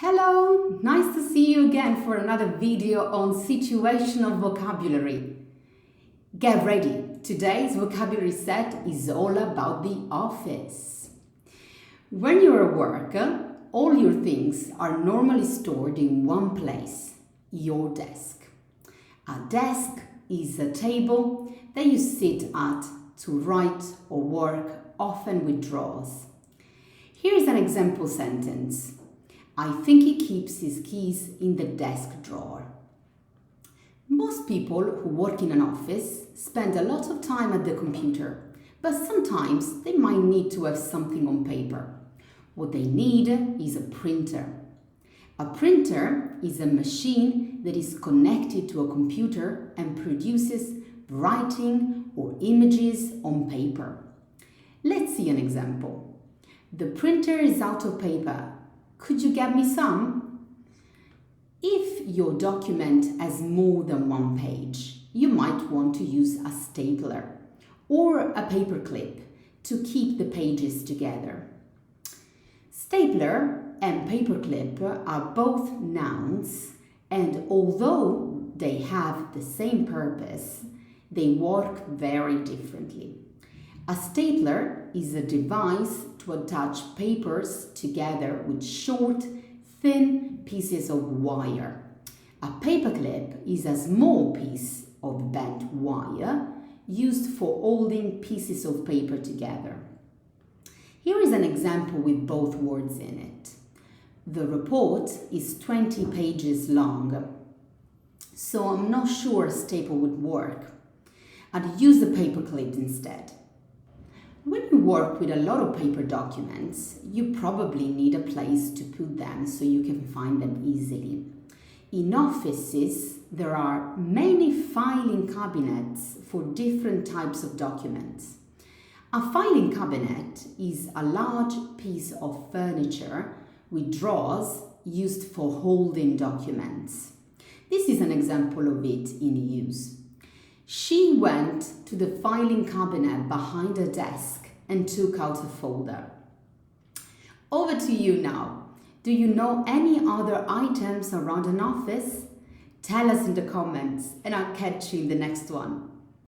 Hello, nice to see you again for another video on situational vocabulary. Get ready, today's vocabulary set is all about the office. When you're at work, all your things are normally stored in one place, your desk. A desk is a table that you sit at to write or work, often with drawers. Here's an example sentence. I think he keeps his keys in the desk drawer. Most people who work in an office spend a lot of time at the computer, but sometimes they might need to have something on paper. What they need is a printer. A printer is a machine that is connected to a computer and produces writing or images on paper. Let's see an example. The printer is out of paper. Could you get me some? If your document has more than one page, you might want to use a stapler or a paperclip to keep the pages together. Stapler and paperclip are both nouns, and although they have the same purpose, they work very differently. A stapler is a device to attach papers together with short, thin pieces of wire. A paperclip is a small piece of bent wire used for holding pieces of paper together. Here is an example with both words in it. The report is 20 pages long, so I'm not sure a staple would work. I'd use a paperclip instead. When you work with a lot of paper documents, you probably need a place to put them so you can find them easily. In offices, there are many filing cabinets for different types of documents. A filing cabinet is a large piece of furniture with drawers used for holding documents. This is an example of it in use. She went to the filing cabinet behind her desk and took out a folder. Over to you now. Do you know any other items around an office? Tell us in the comments and I'll catch you in the next one.